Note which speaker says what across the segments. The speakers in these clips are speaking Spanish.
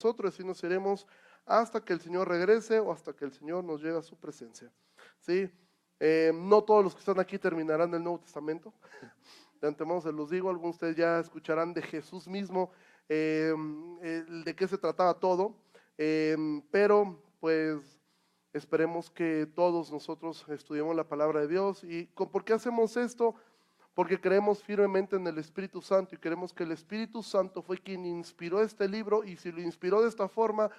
Speaker 1: nosotros y nos iremos hasta que el Señor regrese o hasta que el Señor nos lleve a su presencia. ¿Sí? No todos los que están aquí terminarán el Nuevo Testamento. De antemano se los digo, algunos de ustedes ya escucharán de Jesús mismo, de qué se trataba todo, pero pues esperemos que todos nosotros estudiemos la palabra de Dios. ¿Y por qué hacemos esto? Porque creemos firmemente en el Espíritu Santo y queremos que el Espíritu Santo fue quien inspiró este libro, y si lo inspiró de esta forma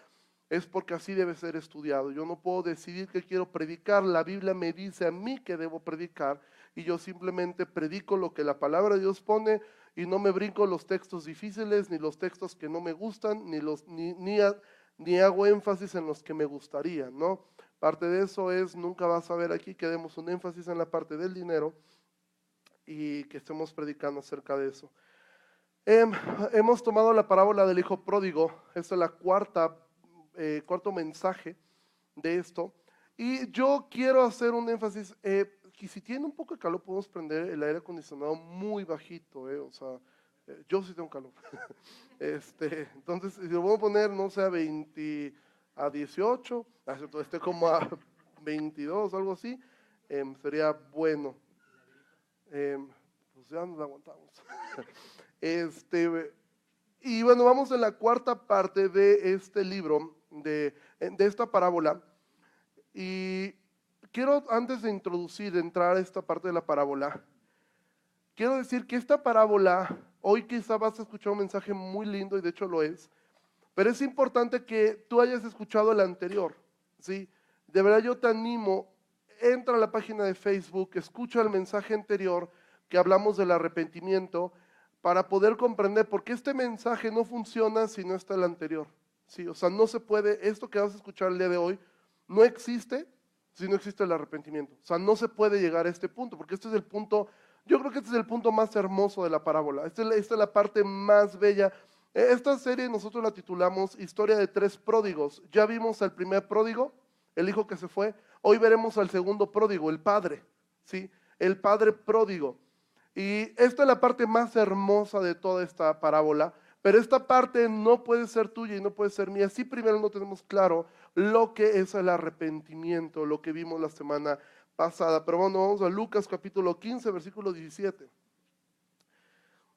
Speaker 1: es porque así debe ser estudiado. Yo no puedo decidir que quiero predicar, la Biblia me dice a mí que debo predicar y yo simplemente predico lo que la palabra de Dios pone y no me brinco los textos difíciles ni los textos que no me gustan ni hago énfasis en los que me gustaría, ¿no? Parte de eso es, nunca vas a ver aquí que demos un énfasis en la parte del dinero y que estemos predicando acerca de eso. Hemos tomado la parábola del hijo pródigo. Esta es la cuarto mensaje de esto, y yo quiero hacer un énfasis, que si tiene un poco de calor podemos prender el aire acondicionado muy bajito, o sea, yo sí tengo calor. Entonces si lo voy a poner, no sé, a 20, a 18, como a 22 o algo así, sería bueno. Pues ya nos aguantamos. Y bueno, vamos en la cuarta parte de este libro, de esta parábola. Y quiero, antes de entrar a esta parte de la parábola, quiero decir que esta parábola, hoy quizá vas a escuchar un mensaje muy lindo, y de hecho lo es, pero es importante que tú hayas escuchado el anterior, ¿sí? De verdad yo te animo, entra a la página de Facebook, escucha el mensaje anterior que hablamos del arrepentimiento, para poder comprender por qué este mensaje no funciona si no está el anterior, ¿sí? O sea, no se puede, esto que vas a escuchar el día de hoy, no existe si no existe el arrepentimiento. O sea, no se puede llegar a este punto, porque este es el punto, yo creo que este es el punto más hermoso de la parábola. Esta es la parte más bella. Esta serie nosotros la titulamos Historia de tres pródigos. Ya vimos al primer pródigo, el hijo que se fue. Hoy veremos al segundo pródigo, el padre, ¿sí? El padre pródigo. Y esta es la parte más hermosa de toda esta parábola, pero esta parte no puede ser tuya y no puede ser mía si primero no tenemos claro lo que es el arrepentimiento, lo que vimos la semana pasada. Pero bueno, vamos a Lucas capítulo 15, versículo 17.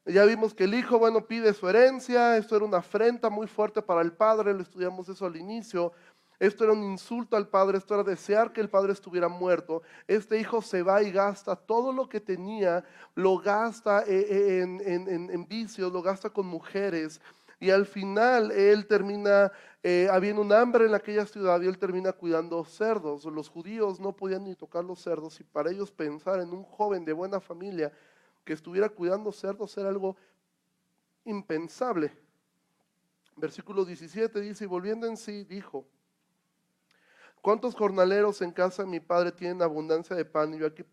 Speaker 1: Ya vimos que el hijo, bueno, pide su herencia. Esto era una afrenta muy fuerte para el padre, lo estudiamos eso al inicio. Esto era un insulto al padre, esto era desear que el padre estuviera muerto. Este hijo se va y gasta todo lo que tenía, lo gasta en vicios, lo gasta con mujeres. Y al final él termina, habiendo un hambre en aquella ciudad, y él termina cuidando cerdos. Los judíos no podían ni tocar los cerdos, y para ellos pensar en un joven de buena familia que estuviera cuidando cerdos era algo impensable. Versículo 17 dice, y volviendo en sí, dijo: ¿cuántos jornaleros en casa de mi padre tienen abundancia de pan y yo aquí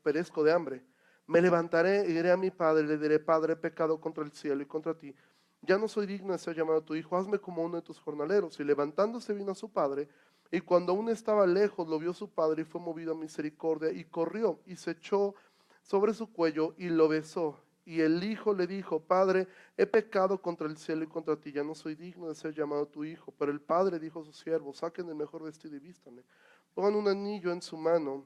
Speaker 1: perezco de hambre? Me levantaré e iré a mi padre y le diré: Padre, he pecado contra el cielo y contra ti. Ya no soy digno de ser llamado tu hijo, hazme como uno de tus jornaleros. Y levantándose vino a su padre, y cuando aún estaba lejos lo vio su padre y fue movido a misericordia y corrió y se echó sobre su cuello y lo besó. Y el hijo le dijo: Padre, he pecado contra el cielo y contra ti, ya no soy digno de ser llamado tu hijo. Pero el padre dijo a sus siervos: saquen el mejor vestido y vístanle, pongan un anillo en su mano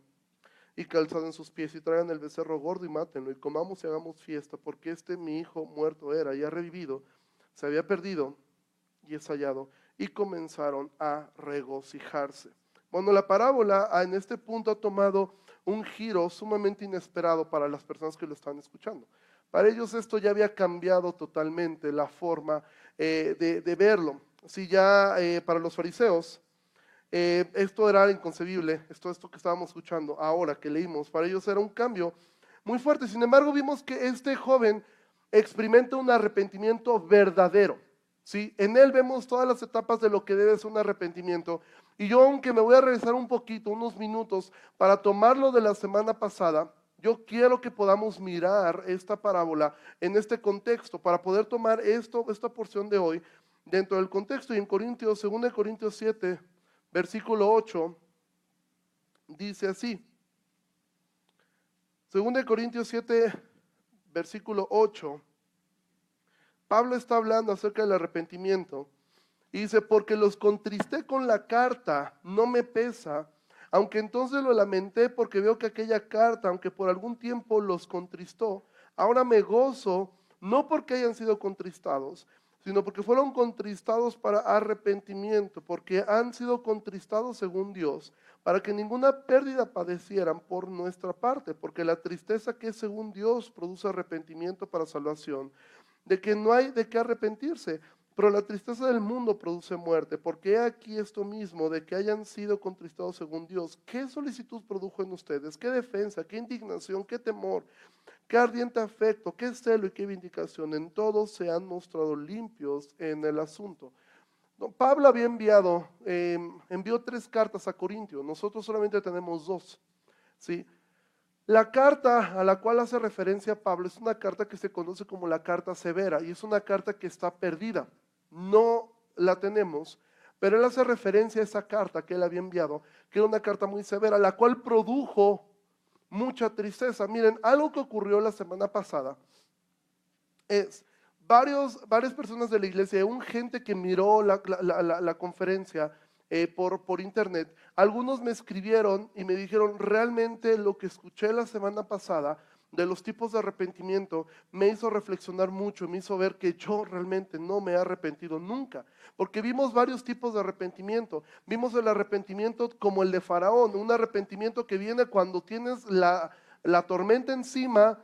Speaker 1: y calzado en sus pies, y traigan el becerro gordo y mátenlo, y comamos y hagamos fiesta, porque mi hijo muerto era y ha revivido, se había perdido y es hallado. Y comenzaron a regocijarse. Bueno, la parábola en este punto ha tomado un giro sumamente inesperado para las personas que lo están escuchando. Para ellos esto ya había cambiado totalmente la forma de verlo. Si ya para los fariseos esto era inconcebible, esto que estábamos escuchando ahora que leímos, para ellos era un cambio muy fuerte. Sin embargo, vimos que este joven experimenta un arrepentimiento verdadero, ¿sí? En él vemos todas las etapas de lo que debe ser un arrepentimiento. Y yo, aunque me voy a regresar un poquito, unos minutos, para tomarlo de la semana pasada, yo quiero que podamos mirar esta parábola en este contexto, para poder tomar esta porción de hoy dentro del contexto. Y en 2 Corintios 7, versículo 8, dice así. 2 Corintios 7, versículo 8. Pablo está hablando acerca del arrepentimiento Y dice, porque los contristé con la carta, no me pesa, aunque entonces lo lamenté porque veo que aquella carta, aunque por algún tiempo los contristó, ahora me gozo, no porque hayan sido contristados, sino porque fueron contristados para arrepentimiento, porque han sido contristados según Dios, para que ninguna pérdida padecieran por nuestra parte, porque la tristeza que es según Dios produce arrepentimiento para salvación, de que no hay de qué arrepentirse, pero la tristeza del mundo produce muerte, porque he aquí esto mismo, de que hayan sido contristados según Dios. ¿Qué solicitud produjo en ustedes? ¿Qué defensa? ¿Qué indignación? ¿Qué temor? ¿Qué ardiente afecto? ¿Qué celo y qué vindicación? En todos se han mostrado limpios en el asunto. No, Pablo había envió 3 cartas a Corintio, nosotros solamente tenemos 2, ¿sí? La carta a la cual hace referencia Pablo es una carta que se conoce como la carta severa y es una carta que está perdida. No la tenemos, pero él hace referencia a esa carta que él había enviado, que era una carta muy severa, la cual produjo mucha tristeza. Miren, algo que ocurrió la semana pasada es varias personas de la iglesia, un gente que miró la conferencia por internet, algunos me escribieron y me dijeron, realmente lo que escuché la semana pasada de los tipos de arrepentimiento me hizo reflexionar mucho, me hizo ver que yo realmente no me he arrepentido nunca, porque vimos varios tipos de arrepentimiento. Vimos el arrepentimiento como el de Faraón, un arrepentimiento que viene cuando tienes la tormenta encima,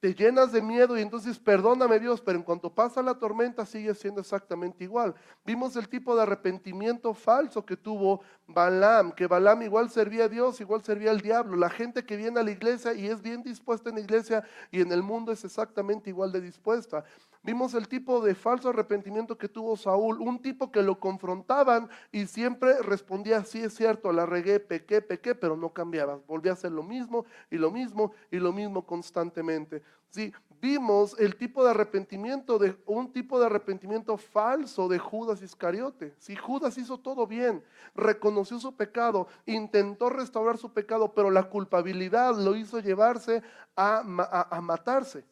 Speaker 1: te llenas de miedo y entonces perdóname Dios, pero en cuanto pasa la tormenta sigue siendo exactamente igual. Vimos el tipo de arrepentimiento falso que tuvo Balaam, que Balaam igual servía a Dios, igual servía al diablo. La gente que viene a la iglesia y es bien dispuesta en la iglesia y en el mundo es exactamente igual de dispuesta. Vimos el tipo de falso arrepentimiento que tuvo Saúl, un tipo que lo confrontaban y siempre respondía, sí es cierto, la regué, pequé, pero no cambiaba, volvía a hacer lo mismo y lo mismo y lo mismo constantemente. Sí, vimos el tipo de arrepentimiento, un tipo de arrepentimiento falso de Judas Iscariote. Si Judas hizo todo bien, reconoció su pecado, intentó restaurar su pecado, pero la culpabilidad lo hizo llevarse a matarse.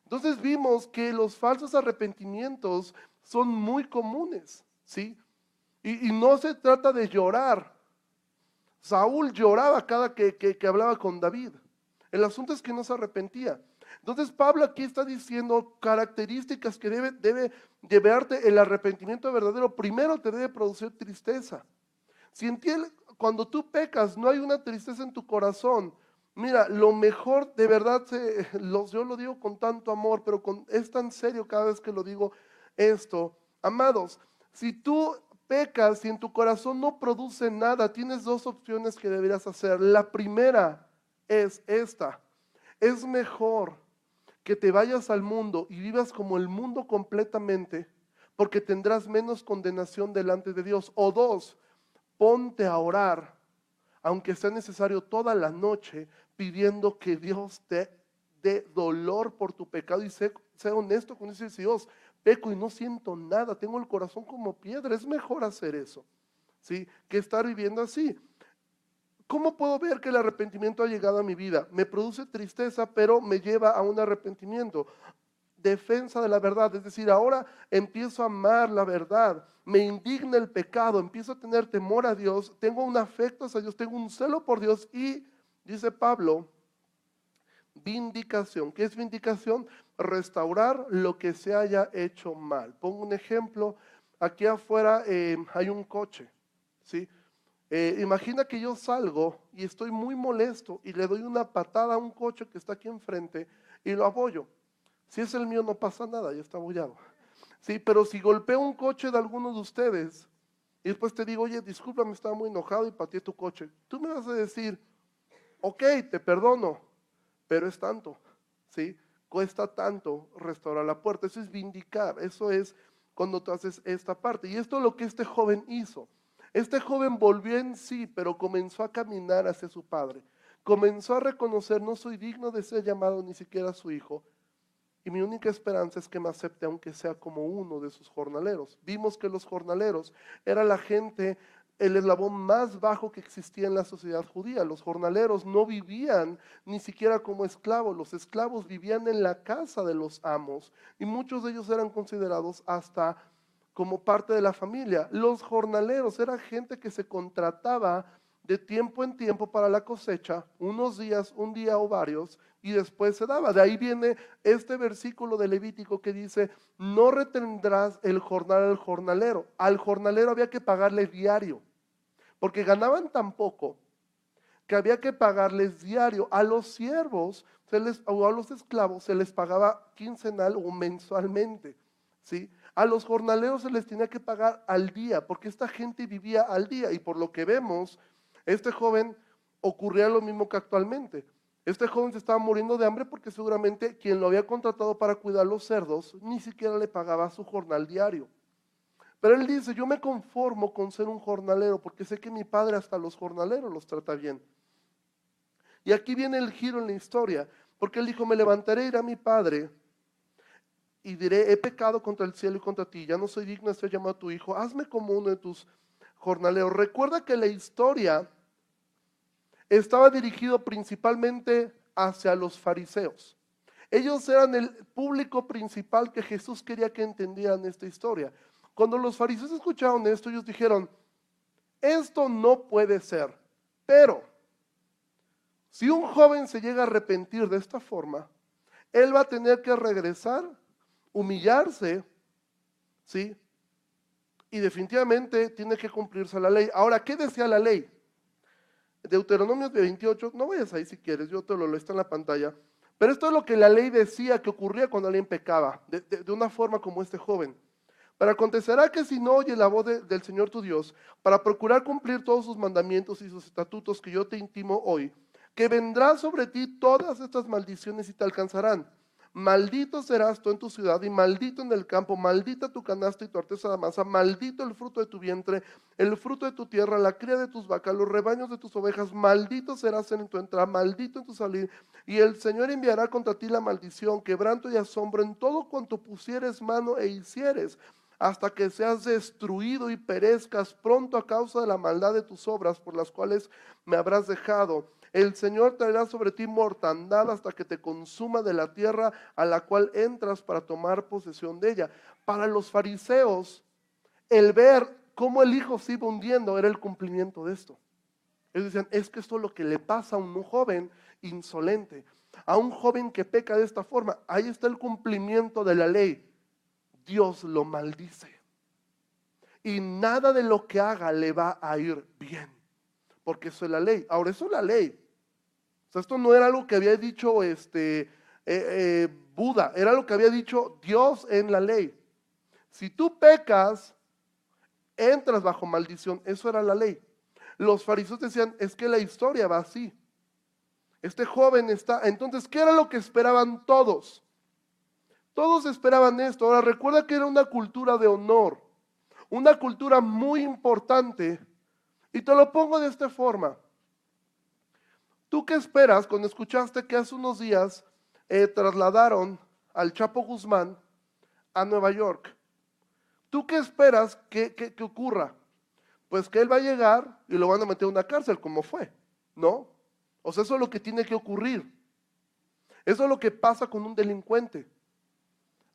Speaker 1: Entonces vimos que los falsos arrepentimientos son muy comunes, ¿sí? Y no se trata de llorar. Saúl lloraba cada que hablaba con David. El asunto es que no se arrepentía. Entonces Pablo aquí está diciendo características que debe llevarte el arrepentimiento verdadero. Primero te debe producir tristeza. Si entiendes, cuando tú pecas no hay una tristeza en tu corazón. Mira, lo mejor de verdad, yo lo digo con tanto amor, pero es tan serio cada vez que lo digo esto. Amados, si tú pecas y en tu corazón no produce nada, tienes 2 opciones que deberías hacer. La primera es esta. Es mejor que te vayas al mundo y vivas como el mundo completamente, porque tendrás menos condenación delante de Dios. O 2, ponte a orar, aunque sea necesario toda la noche, pidiendo que Dios te dé dolor por tu pecado y sé honesto con Dios. Dios, peco y no siento nada, tengo el corazón como piedra. Es mejor hacer eso, ¿sí? Que estar viviendo así. ¿Cómo puedo ver que el arrepentimiento ha llegado a mi vida? Me produce tristeza, pero me lleva a un arrepentimiento. Defensa de la verdad, es decir, ahora empiezo a amar la verdad, me indigna el pecado, empiezo a tener temor a Dios, tengo un afecto hacia Dios, tengo un celo por Dios y, dice Pablo, vindicación. ¿Qué es vindicación? Restaurar lo que se haya hecho mal. Pongo un ejemplo, aquí afuera hay un coche, ¿sí? Imagina que yo salgo y estoy muy molesto y le doy una patada a un coche que está aquí enfrente y lo abollo. Si es el mío no pasa nada, ya está abollado. Sí, pero si golpeo un coche de alguno de ustedes y después te digo, oye, discúlpame, estaba muy enojado y pateé tu coche, tú me vas a decir, ok, te perdono, pero es tanto, ¿sí? Cuesta tanto restaurar la puerta. Eso es vindicar, eso es cuando tú haces esta parte. Y esto es lo que este joven hizo. Este joven volvió en sí, pero comenzó a caminar hacia su padre. Comenzó a reconocer, no soy digno de ser llamado ni siquiera su hijo. Y mi única esperanza es que me acepte aunque sea como uno de sus jornaleros. Vimos que los jornaleros era la gente, el eslabón más bajo que existía en la sociedad judía. Los jornaleros no vivían ni siquiera como esclavos. Los esclavos vivían en la casa de los amos y muchos de ellos eran considerados hasta como parte de la familia. Los jornaleros era gente que se contrataba de tiempo en tiempo para la cosecha, unos días, un día o varios, y después se daba. De ahí viene este versículo de Levítico que dice, no retendrás el jornal al jornalero. Al jornalero había que pagarle diario, porque ganaban tan poco que había que pagarles diario. A los siervos o a los esclavos se les pagaba quincenal o mensualmente, ¿sí? A los jornaleros se les tenía que pagar al día, porque esta gente vivía al día, y por lo que vemos, este joven ocurría lo mismo que actualmente. Este joven se estaba muriendo de hambre porque seguramente quien lo había contratado para cuidar los cerdos ni siquiera le pagaba su jornal diario. Pero él dice, yo me conformo con ser un jornalero porque sé que mi padre hasta los jornaleros los trata bien. Y aquí viene el giro en la historia, porque él dijo, me levantaré, iré a mi padre y diré, he pecado contra el cielo y contra ti, ya no soy digno de ser llamado tu hijo, hazme como uno de tus jornaleros. Recuerda que la historia estaba dirigido principalmente hacia los fariseos. Ellos eran el público principal que Jesús quería que entendieran esta historia. Cuando los fariseos escucharon esto, ellos dijeron, esto no puede ser, pero si un joven se llega a arrepentir de esta forma, él va a tener que regresar, humillarse, ¿sí? Y definitivamente tiene que cumplirse la ley. Ahora, ¿qué decía la ley? Deuteronomio 28, no vayas ahí si quieres, yo te lo leo, está en la pantalla. Pero esto es lo que la ley decía que ocurría cuando alguien pecaba, de una forma como este joven. Pero acontecerá que si no oyes la voz del Señor tu Dios, para procurar cumplir todos sus mandamientos y sus estatutos que yo te intimo hoy, que vendrán sobre ti todas estas maldiciones y te alcanzarán. Maldito serás tú en tu ciudad y maldito en el campo, maldita tu canasta y tu artesa de masa, maldito el fruto de tu vientre, el fruto de tu tierra, la cría de tus vacas, los rebaños de tus ovejas, maldito serás en tu entrada, maldito en tu salir. Y el Señor enviará contra ti la maldición, quebranto y asombro en todo cuanto pusieres mano e hicieres, hasta que seas destruido y perezcas pronto a causa de la maldad de tus obras por las cuales me habrás dejado. El Señor traerá sobre ti mortandad hasta que te consuma de la tierra a la cual entras para tomar posesión de ella. Para los fariseos, el ver cómo el hijo se iba hundiendo era el cumplimiento de esto. Ellos decían, es que esto es lo que le pasa a un joven insolente, a un joven que peca de esta forma. Ahí está el cumplimiento de la ley. Dios lo maldice. Y nada de lo que haga le va a ir bien, porque eso es la ley. Ahora, eso es la ley. O sea, esto no era algo que había dicho Buda, era lo que había dicho Dios en la ley. Si tú pecas, entras bajo maldición. Eso era la ley. Los fariseos decían, es que la historia va así. Este joven está. Entonces, ¿qué era lo que esperaban todos? Todos esperaban esto. Ahora, recuerda que era una cultura de honor, una cultura muy importante. Y te lo pongo de esta forma. ¿Tú qué esperas cuando escuchaste que hace unos días trasladaron al Chapo Guzmán a Nueva York? ¿Tú qué esperas que ocurra? Pues que él va a llegar y lo van a meter en una cárcel, como fue, ¿no? O sea, eso es lo que tiene que ocurrir. Eso es lo que pasa con un delincuente.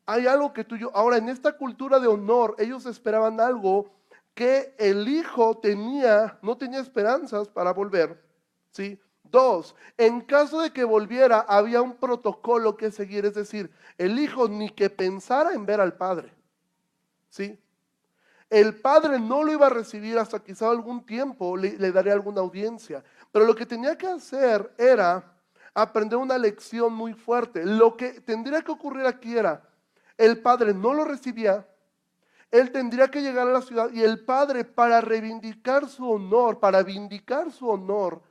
Speaker 1: Hay algo que tú y yo, ahora en esta cultura de honor, ellos esperaban algo que el hijo no tenía esperanzas para volver, ¿sí? Dos, en caso de que volviera, había un protocolo que seguir, es decir, el hijo ni que pensara en ver al padre, ¿sí? El padre no lo iba a recibir hasta quizá algún tiempo, le daría alguna audiencia, pero lo que tenía que hacer era aprender una lección muy fuerte. Lo que tendría que ocurrir aquí era, el padre no lo recibía, él tendría que llegar a la ciudad y el padre, para reivindicar su honor, para vindicar su honor,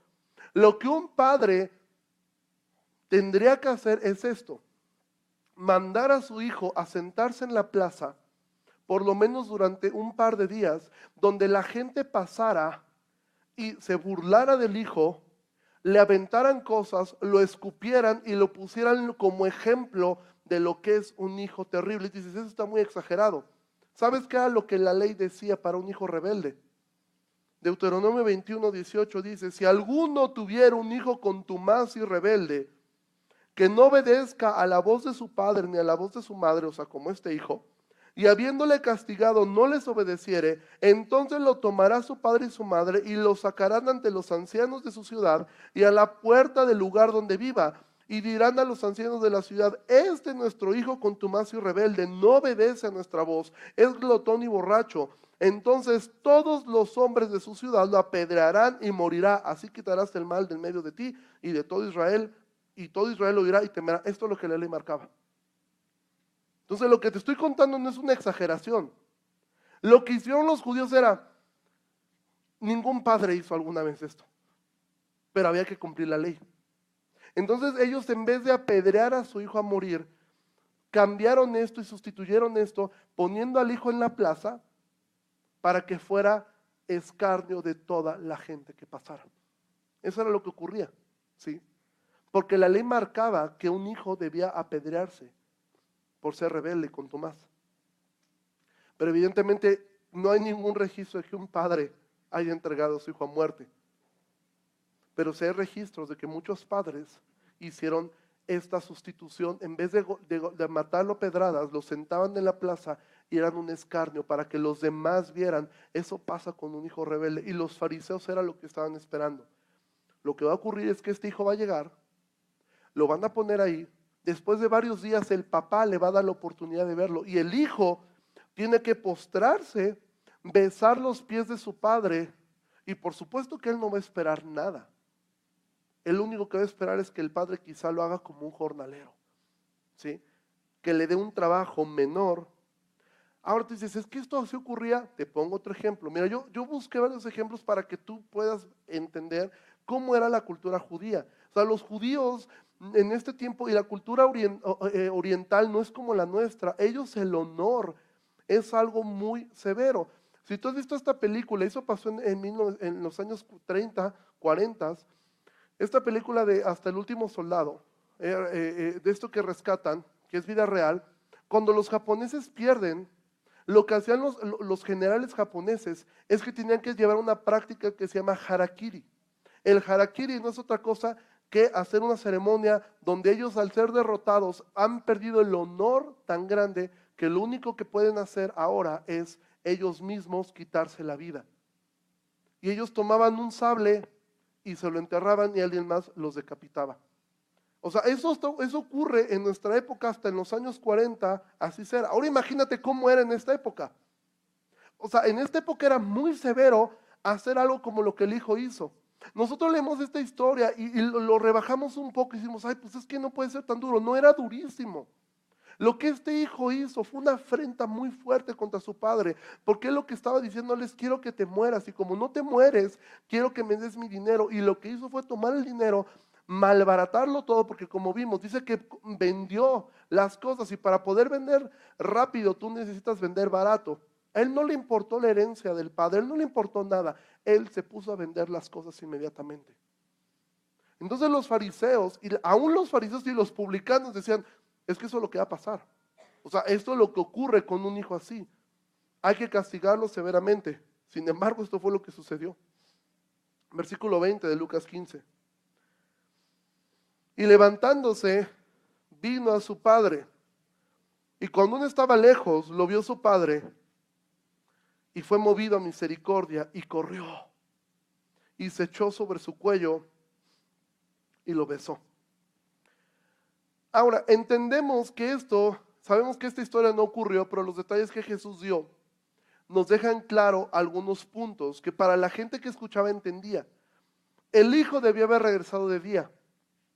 Speaker 1: lo que un padre tendría que hacer es esto: mandar a su hijo a sentarse en la plaza, por lo menos durante un par de días, donde la gente pasara y se burlara del hijo, le aventaran cosas, lo escupieran y lo pusieran como ejemplo de lo que es un hijo terrible. Y dices, eso está muy exagerado. ¿Sabes qué era lo que la ley decía para un hijo rebelde? Deuteronomio 21:18 dice, si alguno tuviera un hijo contumaz y rebelde, que no obedezca a la voz de su padre ni a la voz de su madre, o sea, como este hijo, y habiéndole castigado no les obedeciere, entonces lo tomará su padre y su madre y lo sacarán ante los ancianos de su ciudad y a la puerta del lugar donde viva. Y dirán a los ancianos de la ciudad: este nuestro hijo contumaz y rebelde, no obedece a nuestra voz, es glotón y borracho. Entonces todos los hombres de su ciudad lo apedrearán y morirá. Así quitarás el mal del medio de ti y de todo Israel, y todo Israel lo oirá y temerá. Esto es lo que la ley marcaba. Entonces lo que te estoy contando no es una exageración. Lo que hicieron los judíos era, ningún padre hizo alguna vez esto, pero había que cumplir la ley. Entonces ellos, en vez de apedrear a su hijo a morir, cambiaron esto y sustituyeron esto poniendo al hijo en la plaza para que fuera escarnio de toda la gente que pasara. Eso era lo que ocurría, ¿sí? Porque la ley marcaba que un hijo debía apedrearse por ser rebelde con Tomás. Pero evidentemente no hay ningún registro de que un padre haya entregado a su hijo a muerte. Pero sí hay registros de que muchos padres hicieron esta sustitución. En vez de matarlo a pedradas, lo sentaban en la plaza y eran un escarnio para que los demás vieran. Eso pasa con un hijo rebelde. Y los fariseos era lo que estaban esperando. Lo que va a ocurrir es que este hijo va a llegar, lo van a poner ahí. Después de varios días el papá le va a dar la oportunidad de verlo y el hijo tiene que postrarse, besar los pies de su padre, y por supuesto que él no va a esperar nada. El único que va a esperar es que el padre quizá lo haga como un jornalero, ¿sí? Que le dé un trabajo menor. Ahora tú dices, es que esto así ocurría. Te pongo otro ejemplo. Mira, yo busqué varios ejemplos para que tú puedas entender cómo era la cultura judía. O sea, los judíos en este tiempo, y la cultura oriental no es como la nuestra. Ellos, el honor es algo muy severo. Si tú has visto esta película, eso pasó en los años 30, 40, esta película de Hasta el último soldado, de esto que rescatan, que es vida real. Cuando los japoneses pierden, lo que hacían los generales japoneses es que tenían que llevar una práctica que se llama harakiri. El harakiri no es otra cosa que hacer una ceremonia donde ellos, al ser derrotados, han perdido el honor tan grande que lo único que pueden hacer ahora es ellos mismos quitarse la vida. Y ellos tomaban un sable y se lo enterraban y alguien más los decapitaba. O sea, eso ocurre en nuestra época hasta en los años 40, así será. Ahora imagínate cómo era en esta época. O sea, en esta época era muy severo hacer algo como lo que el hijo hizo. Nosotros leemos esta historia y lo rebajamos un poco y decimos, ay, pues es que no puede ser tan duro. No, era durísimo. Lo que este hijo hizo fue una afrenta muy fuerte contra su padre, porque él lo que estaba diciéndoles: quiero que te mueras, y como no te mueres, quiero que me des mi dinero. Y lo que hizo fue tomar el dinero, malbaratarlo todo, porque como vimos, dice que vendió las cosas, y para poder vender rápido tú necesitas vender barato. A él no le importó la herencia del padre, a él no le importó nada, él se puso a vender las cosas inmediatamente. Entonces los fariseos, y aún los fariseos y los publicanos decían: es que eso es lo que va a pasar. O sea, esto es lo que ocurre con un hijo así. Hay que castigarlo severamente. Sin embargo, esto fue lo que sucedió. Versículo 20 de Lucas 15. Y levantándose, vino a su padre. Y cuando uno estaba lejos, lo vio su padre, y fue movido a misericordia, y corrió, y se echó sobre su cuello, y lo besó. Ahora, entendemos que sabemos que esta historia no ocurrió, pero los detalles que Jesús dio nos dejan claro algunos puntos que para la gente que escuchaba entendía. El hijo debió haber regresado de día.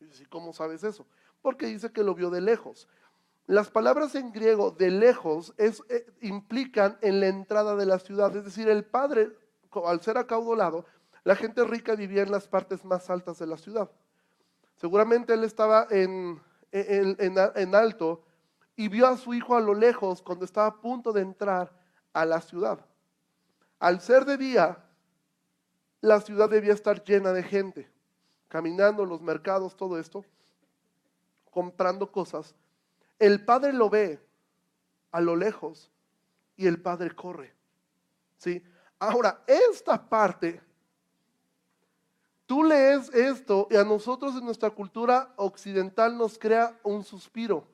Speaker 1: ¿Y cómo sabes eso? Porque dice que lo vio de lejos. Las palabras en griego de lejos implican en la entrada de la ciudad. Es decir, el padre, al ser acaudalado, la gente rica vivía en las partes más altas de la ciudad. Seguramente él estaba en alto y vio a su hijo a lo lejos cuando estaba a punto de entrar a la ciudad. Al ser de día, la ciudad debía estar llena de gente, caminando, los mercados, todo esto, comprando cosas. El padre lo ve a lo lejos y el padre corre, ¿sí? Ahora, esta parte, tú lees esto y a nosotros en nuestra cultura occidental nos crea un suspiro.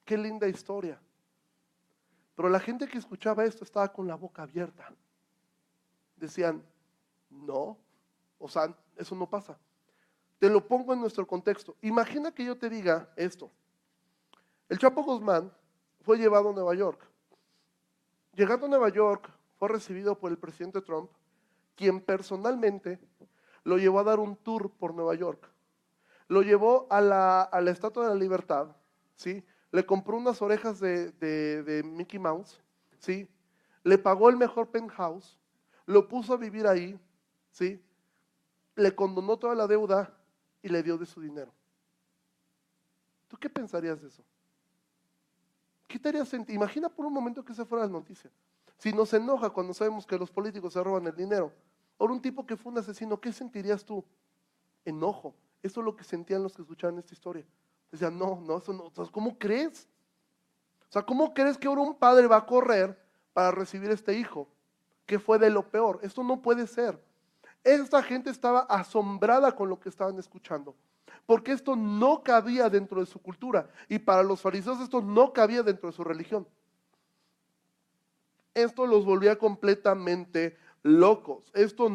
Speaker 1: Qué linda historia. Pero la gente que escuchaba esto estaba con la boca abierta. Decían, no, o sea, eso no pasa. Te lo pongo en nuestro contexto. Imagina que yo te diga esto. El Chapo Guzmán fue llevado a Nueva York. Llegando a Nueva York, fue recibido por el presidente Trump, quien personalmente lo llevó a dar un tour por Nueva York. Lo llevó a la Estatua de la Libertad, ¿sí? Le compró unas orejas de Mickey Mouse, ¿sí? Le pagó el mejor penthouse, lo puso a vivir ahí, ¿sí? Le condonó toda la deuda y le dio de su dinero. ¿Tú qué pensarías de eso? ¿Qué te haría sentir? Imagina por un momento que esa fuera la noticia. Si nos enoja cuando sabemos que los políticos se roban el dinero, o un tipo que fue un asesino, ¿qué sentirías tú? Enojo. Eso es lo que sentían los que escuchaban esta historia. Decían, no, eso no. ¿Cómo crees? O sea, ¿cómo crees que ahora un padre va a correr para recibir este hijo? Que fue de lo peor. Esto no puede ser. Esta gente estaba asombrada con lo que estaban escuchando, porque esto no cabía dentro de su cultura, y para los fariseos esto no cabía dentro de su religión. Esto los volvía completamente locos. Esto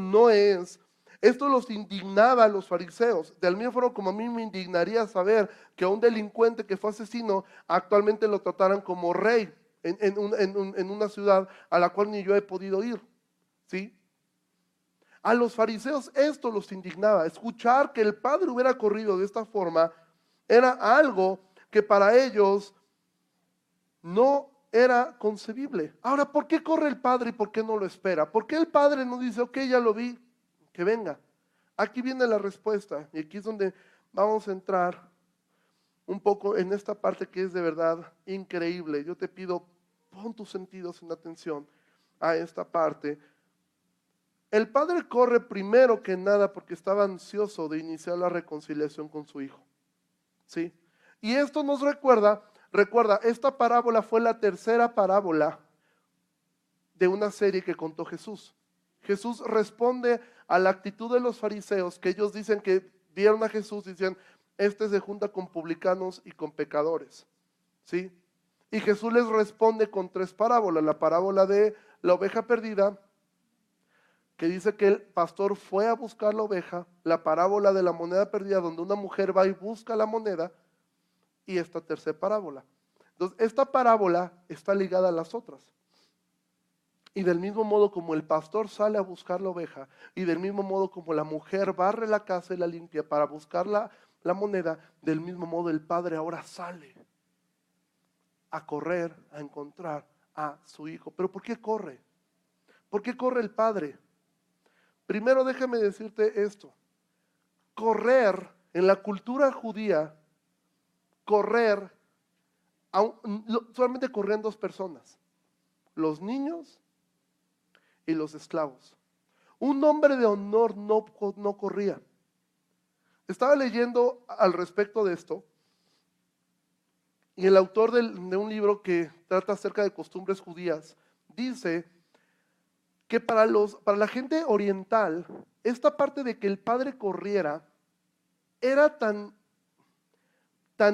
Speaker 1: los indignaba a los fariseos. De al mismo modo como a mí me indignaría saber que a un delincuente que fue asesino actualmente lo trataran como rey en una ciudad a la cual ni yo he podido ir, ¿sí? A los fariseos esto los indignaba. Escuchar que el padre hubiera corrido de esta forma era algo que para ellos no era concebible. Ahora, ¿por qué corre el padre y por qué no lo espera? ¿Por qué el padre no dice, ok, ya lo vi, que venga? Aquí viene la respuesta, y aquí es donde vamos a entrar un poco en esta parte que es de verdad increíble. Yo te pido, pon tus sentidos en atención a esta parte. El padre corre primero que nada porque estaba ansioso de iniciar la reconciliación con su hijo, ¿sí? Y esto nos recuerda, esta parábola fue la tercera parábola de una serie que contó Jesús. Jesús responde a la actitud de los fariseos, que ellos dicen que vieron a Jesús y decían, este se junta con publicanos y con pecadores, ¿sí? Y Jesús les responde con tres parábolas: la parábola de la oveja perdida, que dice que el pastor fue a buscar la oveja; la parábola de la moneda perdida, donde una mujer va y busca la moneda; y esta tercera parábola. Entonces, esta parábola está ligada a las otras. Y del mismo modo como el pastor sale a buscar la oveja, y del mismo modo como la mujer barre la casa y la limpia para buscar la moneda, del mismo modo el padre ahora sale a correr, a encontrar a su hijo. ¿Pero por qué corre? ¿Por qué corre el padre? Primero déjame decirte esto. Correr, en la cultura judía, correr, solamente corrían dos personas: los niños y los esclavos. Un hombre de honor no corría. Estaba leyendo al respecto de esto, y el autor de un libro que trata acerca de costumbres judías dice que para la gente oriental, esta parte de que el padre corriera era tan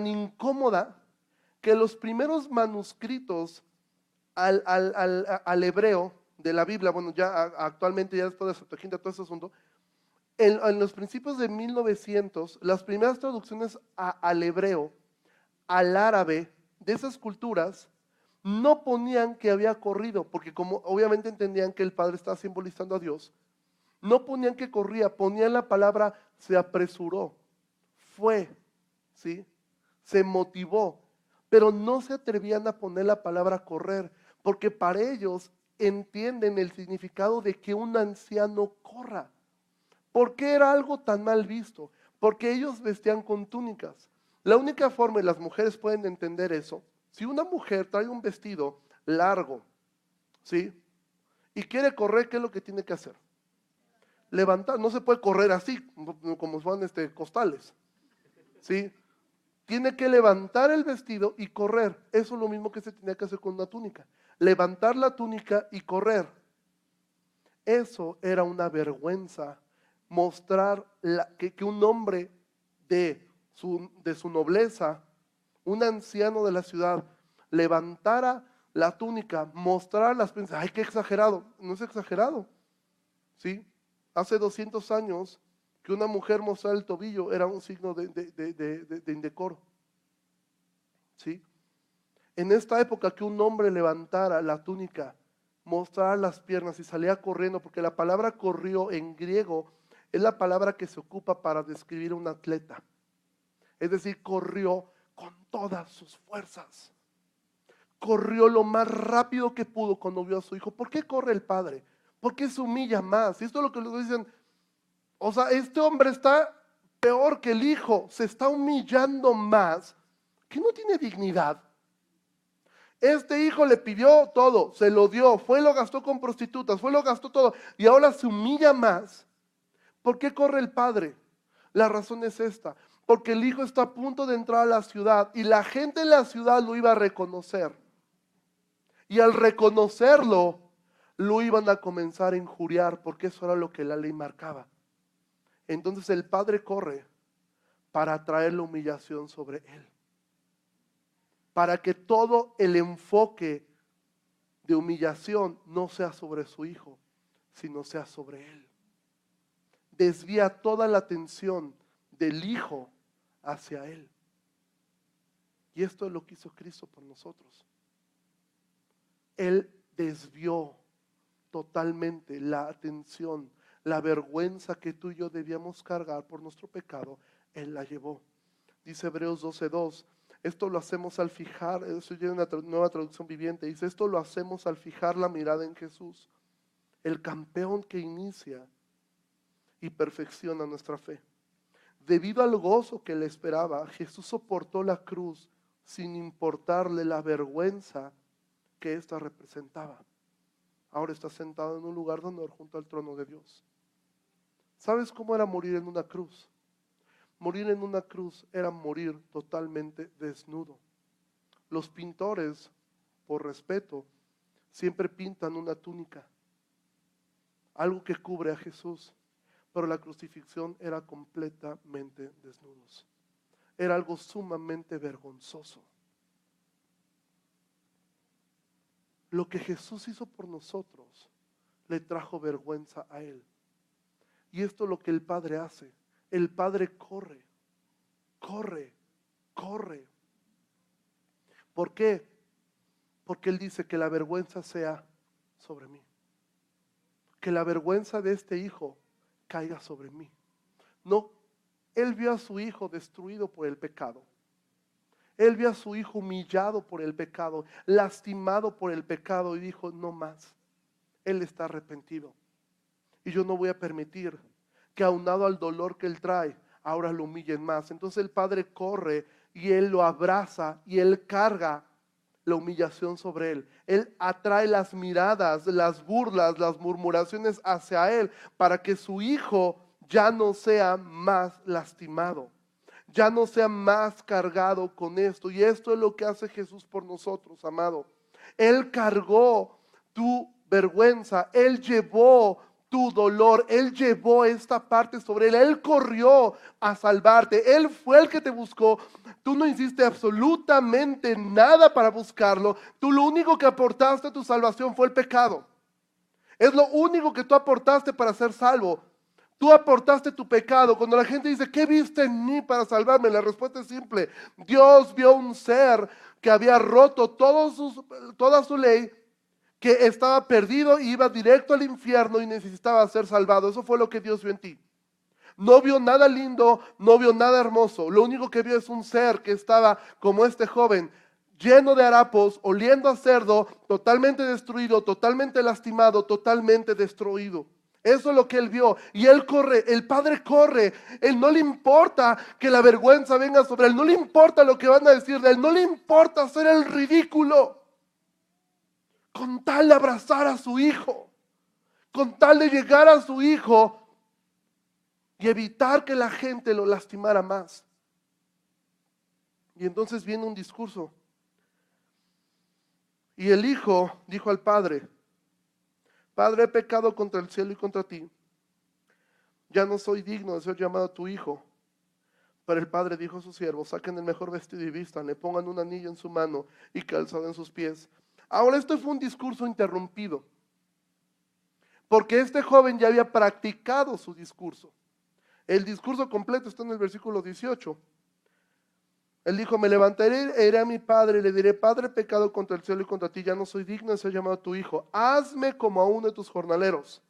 Speaker 1: incómoda, que los primeros manuscritos al hebreo de la Biblia, bueno, ya actualmente, ya después de Septuaginta, todo ese asunto, en los principios de 1900, las primeras traducciones al hebreo, al árabe, de esas culturas, no ponían que había corrido, porque como obviamente entendían que el padre estaba simbolizando a Dios, no ponían que corría, ponían la palabra se apresuró, fue, ¿sí? Se motivó, pero no se atrevían a poner la palabra correr, porque para ellos entienden el significado de que un anciano corra. ¿Por qué era algo tan mal visto? Porque ellos vestían con túnicas. La única forma, y las mujeres pueden entender eso, si una mujer trae un vestido largo, ¿sí? Y quiere correr, ¿qué es lo que tiene que hacer? Levantar. No se puede correr así, como son costales, ¿sí? Tiene que levantar el vestido y correr. Eso es lo mismo que se tenía que hacer con una túnica. Levantar la túnica y correr. Eso era una vergüenza. Mostrar que un hombre de su nobleza, un anciano de la ciudad, levantara la túnica, mostrar las pinzas. ¡Ay, qué exagerado! No es exagerado, ¿sí? Hace 200 años que una mujer mostrara el tobillo era un signo de indecoro, ¿sí? En esta época que un hombre levantara la túnica, mostrara las piernas y salía corriendo, porque la palabra corrió en griego es la palabra que se ocupa para describir a un atleta. Es decir, corrió con todas sus fuerzas. Corrió lo más rápido que pudo cuando vio a su hijo. ¿Por qué corre el padre? ¿Por qué se humilla más? Y esto es lo que les dicen. O sea, este hombre está peor que el hijo. Se está humillando más, que no tiene dignidad. Este hijo le pidió todo, se lo dio, fue y lo gastó con prostitutas, fue y lo gastó todo, y ahora se humilla más. ¿Por qué corre el padre? La razón es esta, porque el hijo está a punto de entrar a la ciudad y la gente en la ciudad lo iba a reconocer. Y al reconocerlo, lo iban a comenzar a injuriar, porque eso era lo que la ley marcaba. Entonces el padre corre para traer la humillación sobre él, para que todo el enfoque de humillación no sea sobre su hijo, sino sea sobre él. Desvía toda la atención del hijo hacia él. Y esto es lo que hizo Cristo por nosotros. Él desvió totalmente la atención, la vergüenza que tú y yo debíamos cargar por nuestro pecado, Él la llevó. Dice Hebreos 12:2, esto lo hacemos al fijar, eso ya es una nueva traducción viviente, dice, esto lo hacemos al fijar la mirada en Jesús, el campeón que inicia y perfecciona nuestra fe. Debido al gozo que le esperaba, Jesús soportó la cruz sin importarle la vergüenza que ésta representaba. Ahora está sentado en un lugar de honor junto al trono de Dios. ¿Sabes cómo era morir en una cruz? Morir en una cruz era morir totalmente desnudo. Los pintores, por respeto, siempre pintan una túnica, algo que cubre a Jesús, pero la crucifixión era completamente desnudos. Era algo sumamente vergonzoso. Lo que Jesús hizo por nosotros le trajo vergüenza a Él. Y esto es lo que el Padre hace. El Padre corre. ¿Por qué? Porque Él dice que la vergüenza sea sobre mí. Que la vergüenza de este hijo caiga sobre mí. No, Él vio a su hijo destruido por el pecado. Él vio a su hijo humillado por el pecado, lastimado por el pecado y dijo, no más. Él está arrepentido. Y yo no voy a permitir que aunado al dolor que él trae, ahora lo humillen más. Entonces el Padre corre y Él lo abraza y Él carga la humillación sobre Él. Él atrae las miradas, las burlas, las murmuraciones hacia Él para que su hijo ya no sea más lastimado, ya no sea más cargado con esto. Y esto es lo que hace Jesús por nosotros, amado. Él cargó tu vergüenza, Él llevó tu dolor, Él llevó esta parte sobre Él, Él corrió a salvarte, Él fue el que te buscó. Tú no hiciste absolutamente nada para buscarlo, tú lo único que aportaste a tu salvación fue el pecado. Es lo único que tú aportaste para ser salvo. Tú aportaste tu pecado. Cuando la gente dice, ¿qué viste en mí para salvarme? La respuesta es simple. Dios vio un ser que había roto toda su ley, que estaba perdido y iba directo al infierno y necesitaba ser salvado. Eso fue lo que Dios vio en ti. No vio nada lindo, no vio nada hermoso. Lo único que vio es un ser que estaba como este joven, lleno de harapos, oliendo a cerdo, totalmente destruido, totalmente lastimado, totalmente destruido. Eso es lo que él vio. Y él corre, el Padre corre. Él no le importa que la vergüenza venga sobre él. No le importa lo que van a decir de él. No le importa hacer el ridículo. Con tal de abrazar a su hijo. Con tal de llegar a su hijo y evitar que la gente lo lastimara más. Y entonces viene un discurso. Y el hijo dijo al padre, Padre, he pecado contra el cielo y contra ti. Ya no soy digno de ser llamado tu hijo. Pero el padre dijo a sus siervos, saquen el mejor vestido y vístanle, pongan un anillo en su mano y calzado en sus pies. Ahora, esto fue un discurso interrumpido, porque este joven ya había practicado su discurso. El discurso completo está en el versículo 18. Él dijo: me levantaré, e iré a mi padre y le diré: Padre, he pecado contra el cielo y contra ti, ya no soy digno de ser llamado tu hijo. Hazme como a uno de tus jornaleros.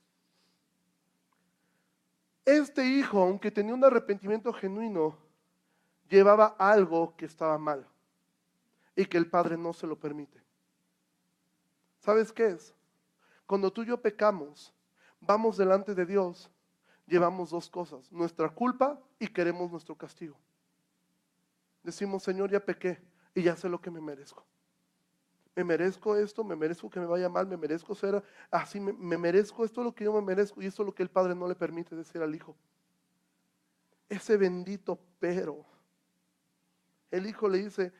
Speaker 1: Este hijo, aunque tenía un arrepentimiento genuino, llevaba algo que estaba mal y que el padre no se lo permite. ¿Sabes qué es? Cuando tú y yo pecamos, vamos delante de Dios, llevamos dos cosas: nuestra culpa y queremos nuestro castigo. Decimos: Señor, ya pequé y ya sé lo que me merezco. Me merezco esto, me merezco que me vaya mal, me merezco ser así, me merezco esto, es lo que yo me merezco, y esto es lo que el padre no le permite decir al hijo. Ese bendito pero. El hijo le dice: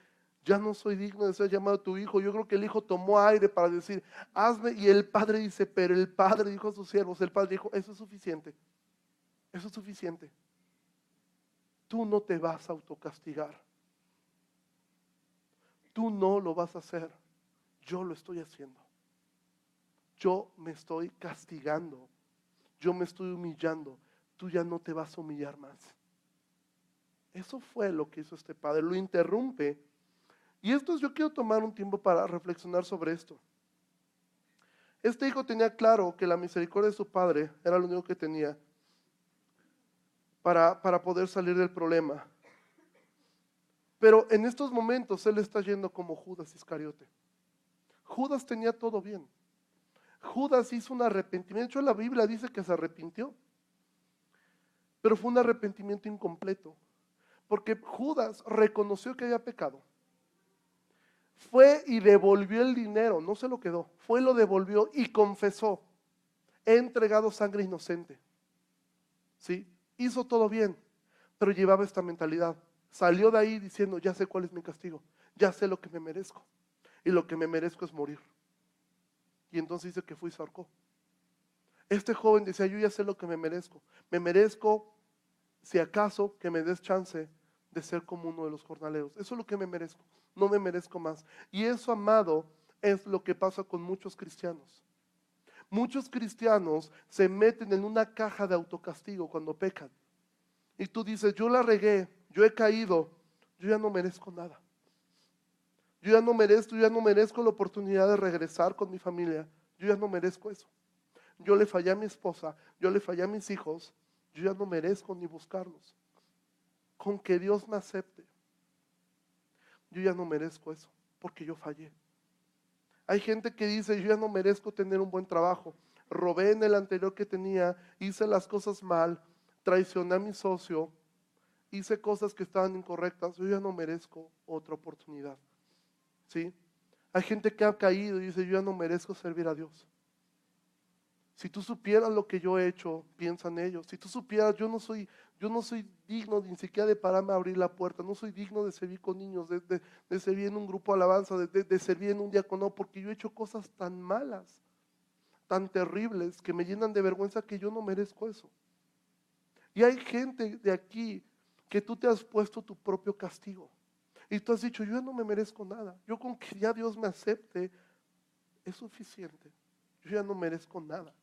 Speaker 1: ya no soy digno de ser llamado tu hijo. Yo creo que el hijo tomó aire para decir: hazme. Y el padre dice: pero el padre dijo a sus siervos, el padre dijo: eso es suficiente, eso es suficiente. Tú no te vas a autocastigar, tú no lo vas a hacer, yo lo estoy haciendo. Yo me estoy castigando, yo me estoy humillando, tú ya no te vas a humillar más. Eso fue lo que hizo este padre, lo interrumpe. Y yo quiero tomar un tiempo para reflexionar sobre esto. Este hijo tenía claro que la misericordia de su padre era lo único que tenía para poder salir del problema. Pero en estos momentos él está yendo como Judas Iscariote. Judas tenía todo bien. Judas hizo un arrepentimiento. De hecho, la Biblia dice que se arrepintió, pero fue un arrepentimiento incompleto, porque Judas reconoció que había pecado. Fue y devolvió el dinero, no se lo quedó, fue y lo devolvió y confesó: he entregado sangre inocente. ¿Sí? Hizo todo bien, pero llevaba esta mentalidad. Salió de ahí diciendo: ya sé cuál es mi castigo, ya sé lo que me merezco, y lo que me merezco es morir. Y entonces dice que fue y se ahorcó. Este joven decía: yo ya sé lo que me merezco, si acaso, que me des chance de ser como uno de los jornaleros. Eso es lo que me merezco, no me merezco más. Y eso, amado, es lo que pasa con muchos cristianos. Muchos cristianos se meten en una caja de autocastigo cuando pecan. Y tú dices: yo la regué, yo he caído, yo ya no merezco nada. Yo ya no merezco la oportunidad de regresar con mi familia. Yo ya no merezco eso. Yo le fallé a mi esposa, yo le fallé a mis hijos, yo ya no merezco ni buscarlos. Con que Dios me acepte, yo ya no merezco eso, porque yo fallé. Hay gente que dice: yo ya no merezco tener un buen trabajo, robé en el anterior que tenía, hice las cosas mal, traicioné a mi socio, hice cosas que estaban incorrectas, yo ya no merezco otra oportunidad. ¿Sí? Hay gente que ha caído y dice: yo ya no merezco servir a Dios. Si tú supieras lo que yo he hecho, piensan ellos. Si tú supieras, yo no soy digno ni siquiera de pararme a abrir la puerta. No soy digno de servir con niños, de servir en un grupo de alabanza, de servir en un diaconado, porque yo he hecho cosas tan malas, tan terribles, que me llenan de vergüenza, que yo no merezco eso. Y hay gente de aquí que tú te has puesto tu propio castigo. Y tú has dicho: yo ya no me merezco nada. Yo con que ya Dios me acepte es suficiente. Yo ya no merezco nada.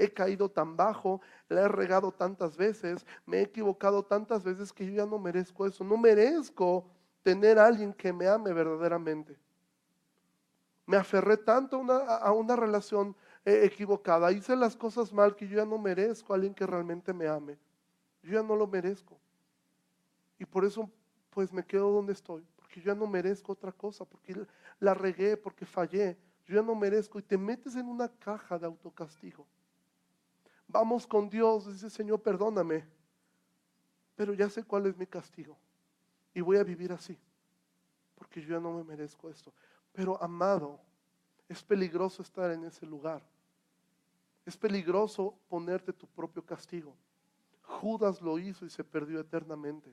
Speaker 1: He caído tan bajo, la he regado tantas veces, me he equivocado tantas veces, que yo ya no merezco eso. No merezco tener a alguien que me ame verdaderamente. Me aferré tanto a una relación equivocada. Hice las cosas mal, que yo ya no merezco a alguien que realmente me ame. Yo ya no lo merezco. Y por eso pues me quedo donde estoy, porque yo ya no merezco otra cosa, porque la regué, porque fallé. Yo ya no merezco, y te metes en una caja de autocastigo. Vamos con Dios, dice: Señor, perdóname, pero ya sé cuál es mi castigo y voy a vivir así, porque yo ya no me merezco esto. Pero, amado, es peligroso estar en ese lugar. Es peligroso ponerte tu propio castigo. Judas lo hizo y se perdió eternamente.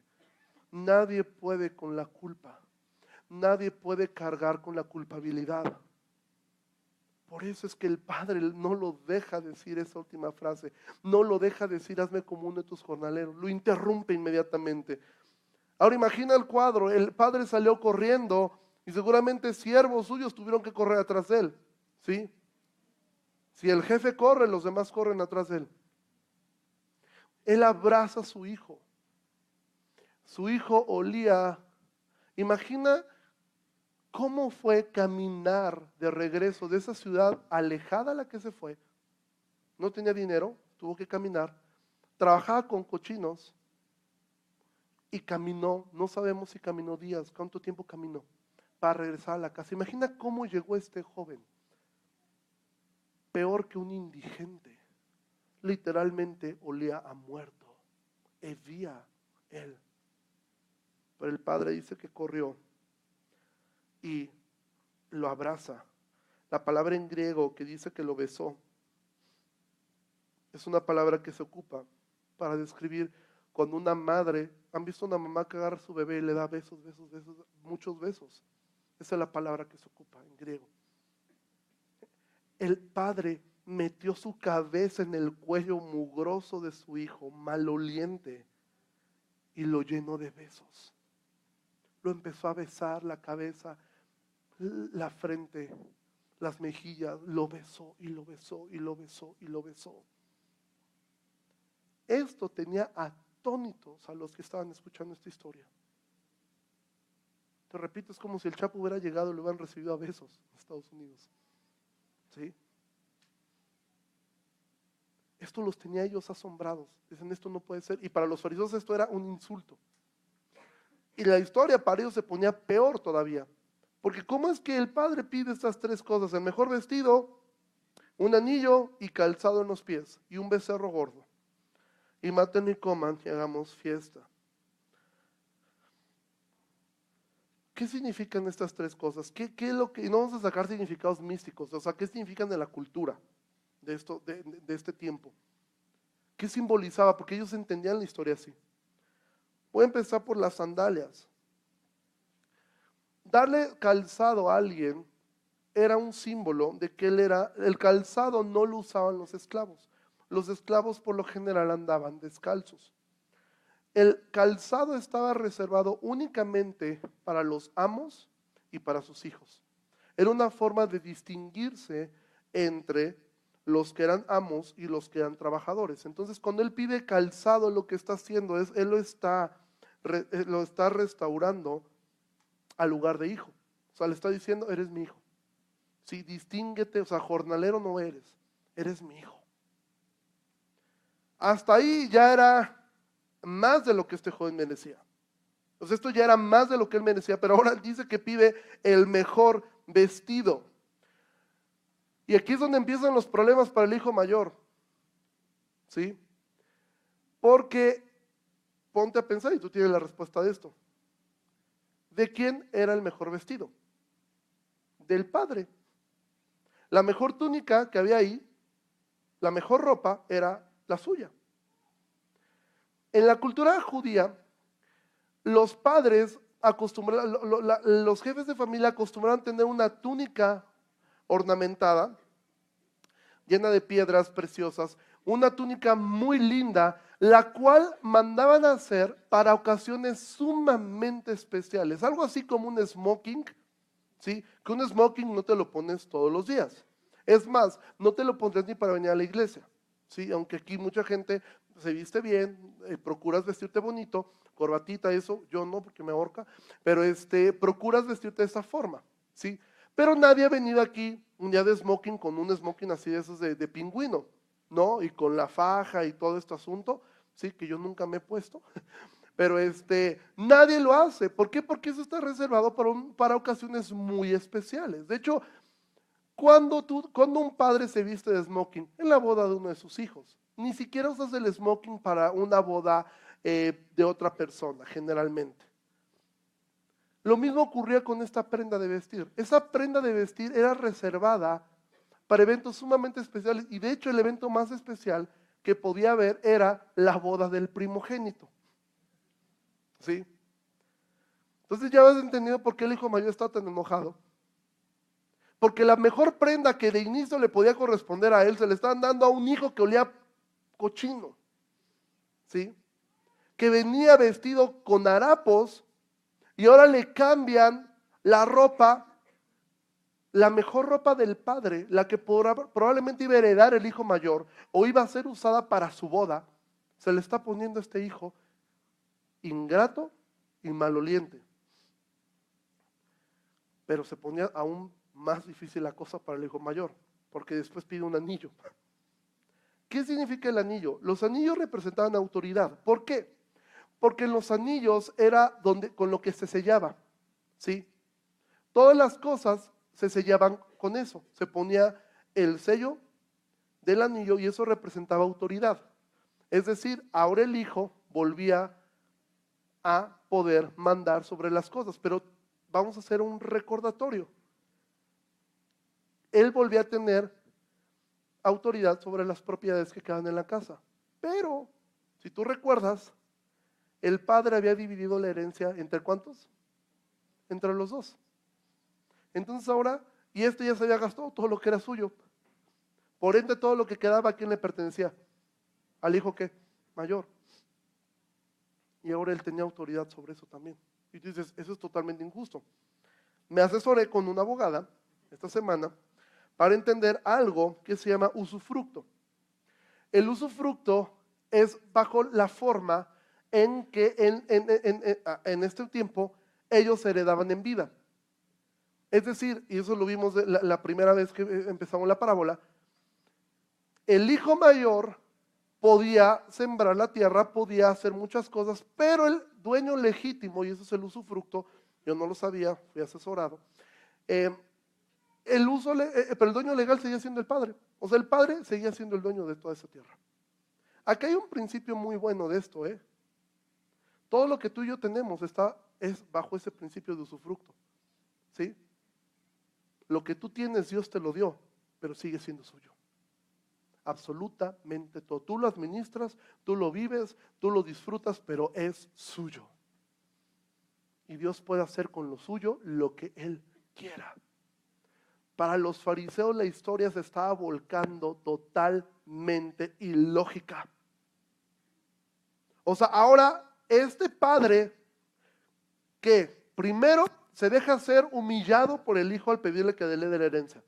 Speaker 1: Nadie puede con la culpa. Nadie puede cargar con la culpabilidad. Por eso es que el padre no lo deja decir esa última frase. No lo deja decir: hazme como uno de tus jornaleros. Lo interrumpe inmediatamente. Ahora imagina el cuadro. El padre salió corriendo Y seguramente siervos suyos tuvieron que correr atrás de él, ¿sí? Si el jefe corre, los demás corren atrás de él. Él abraza a su hijo. Su hijo olía. Imagina cómo fue caminar de regreso de esa ciudad alejada a la que se fue. No tenía dinero, tuvo que caminar. Trabajaba con cochinos y caminó. No sabemos si caminó días, cuánto tiempo caminó para regresar a la casa. Imagina cómo llegó este joven. Peor que un indigente. Literalmente olía a muerto. Hedía él. Pero el padre dice que corrió y lo abraza. La palabra en griego que dice que lo besó es una palabra que se ocupa para describir cuando una madre, ¿han visto una mamá que agarra a su bebé y le da besos, besos, besos, muchos besos? Esa es la palabra que se ocupa en griego. El padre metió su cabeza en el cuello mugroso de su hijo, maloliente, y lo llenó de besos. Lo empezó a besar la cabeza, la frente, las mejillas, lo besó y lo besó y lo besó y lo besó. Esto tenía atónitos a los que estaban escuchando esta historia. Te repito, es como si el Chapo hubiera llegado y lo hubieran recibido a besos en Estados Unidos. ¿Sí? Esto los tenía ellos asombrados. Dicen, esto no puede ser. Y para los fariseos esto era un insulto. Y la historia para ellos se ponía peor todavía. Porque ¿cómo es que el padre pide estas tres cosas? El mejor vestido, un anillo y calzado en los pies y un becerro gordo. Y maten y coman y hagamos fiesta. ¿Qué significan estas tres cosas? ¿Qué es lo que, y no vamos a sacar significados místicos, o sea, ¿qué significan de la cultura de esto, de este tiempo? ¿Qué simbolizaba? Porque ellos entendían la historia así. Voy a empezar por las sandalias. Darle calzado a alguien era un símbolo de que él era, el calzado no lo usaban los esclavos. Los esclavos por lo general andaban descalzos. El calzado estaba reservado únicamente para los amos y para sus hijos. Era una forma de distinguirse entre los que eran amos y los que eran trabajadores. Entonces, cuando él pide calzado, lo que está haciendo es, él lo está restaurando al lugar de hijo. O sea, le está diciendo, eres mi hijo. Sí, distínguete, o sea, jornalero no eres, eres mi hijo. Hasta ahí ya era más de lo que este joven merecía. Pues esto ya era más de lo que él merecía, pero ahora dice que pide el mejor vestido. Y aquí es donde empiezan los problemas para el hijo mayor. ¿Sí? Porque, ponte a pensar y tú tienes la respuesta de esto. ¿De quién era el mejor vestido? Del padre. La mejor túnica que había ahí, la mejor ropa era la suya. En la cultura judía, los padres los jefes de familia acostumbraban tener una túnica ornamentada, llena de piedras preciosas, una túnica muy linda, la cual mandaban a hacer para ocasiones sumamente especiales, algo así como un smoking, ¿sí? Que un smoking no te lo pones todos los días. Es más, no te lo pondrías ni para venir a la iglesia, ¿sí? Aunque aquí mucha gente se viste bien, procuras vestirte bonito, corbatita, eso, yo no porque me ahorca, pero procuras vestirte de esa forma, ¿sí? Pero nadie ha venido aquí un día de smoking con un smoking así de esos de pingüino, ¿no? Y con la faja y todo este asunto, ¿sí? Que yo nunca me he puesto, pero nadie lo hace. ¿Por qué? Porque eso está reservado para ocasiones muy especiales. De hecho, cuando un padre se viste de smoking en la boda de uno de sus hijos, ni siquiera usas el smoking para una boda de otra persona, generalmente. Lo mismo ocurría con esta prenda de vestir. Esa prenda de vestir era reservada para eventos sumamente especiales, y de hecho el evento más especial que podía haber era la boda del primogénito. ¿Sí? Entonces ya has entendido por qué el hijo mayor está tan enojado. Porque la mejor prenda que de inicio le podía corresponder a él, se le estaban dando a un hijo que olía cochino, ¿sí? Que venía vestido con harapos y ahora le cambian la ropa, la mejor ropa del padre, la que probablemente iba a heredar el hijo mayor o iba a ser usada para su boda, se le está poniendo a este hijo ingrato y maloliente. Pero se ponía aún más difícil la cosa para el hijo mayor, porque después pide un anillo. ¿Qué significa el anillo? Los anillos representaban autoridad. ¿Por qué? Porque en los anillos era con lo que se sellaba, ¿sí? Todas las cosas se sellaban con eso. Se ponía el sello del anillo y eso representaba autoridad. Es decir, ahora el hijo volvía a poder mandar sobre las cosas, pero vamos a hacer un recordatorio. Él volvía a tener autoridad sobre las propiedades que quedan en la casa. Pero, si tú recuerdas, el padre había dividido la herencia ¿entre cuántos? Entre los dos. Entonces ahora, y este ya se había gastado todo lo que era suyo. Por ende, todo lo que quedaba, ¿a quién le pertenecía? Al hijo ¿qué? Mayor. Y ahora él tenía autoridad sobre eso también. Y tú dices, eso es totalmente injusto. Me asesoré con una abogada esta semana para entender algo que se llama usufructo. El usufructo es bajo la forma en que en este tiempo ellos heredaban en vida. Es decir, y eso lo vimos la primera vez que empezamos la parábola, el hijo mayor podía sembrar la tierra, podía hacer muchas cosas, pero el dueño legítimo, y eso es el usufructo, yo no lo sabía, fui asesorado, pero el dueño legal seguía siendo el padre. O sea, el padre seguía siendo el dueño de toda esa tierra. Aquí hay un principio muy bueno de esto, Todo lo que tú y yo tenemos es bajo ese principio de usufructo, ¿sí? Lo que tú tienes, Dios te lo dio, pero sigue siendo suyo. Absolutamente todo. Tú lo administras, tú lo vives, tú lo disfrutas, pero es suyo. Y Dios puede hacer con lo suyo lo que Él quiera. Para los fariseos la historia se estaba volcando totalmente ilógica. O sea, ahora este padre que primero se deja ser humillado por el hijo al pedirle que dele de la herencia.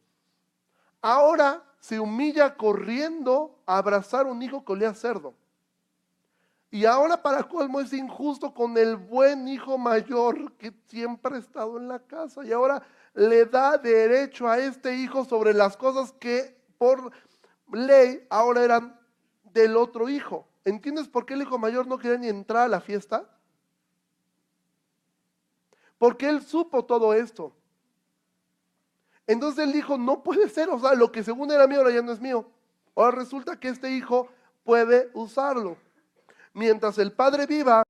Speaker 1: Ahora se humilla corriendo a abrazar un hijo que olía a cerdo. Y ahora para colmo es injusto con el buen hijo mayor que siempre ha estado en la casa. Y ahora le da derecho a este hijo sobre las cosas que por ley ahora eran del otro hijo. ¿Entiendes por qué el hijo mayor no quería ni entrar a la fiesta? Porque él supo todo esto. Entonces él dijo, no puede ser, o sea, lo que según era mío ahora ya no es mío. Ahora resulta que este hijo puede usarlo. Mientras el padre viva,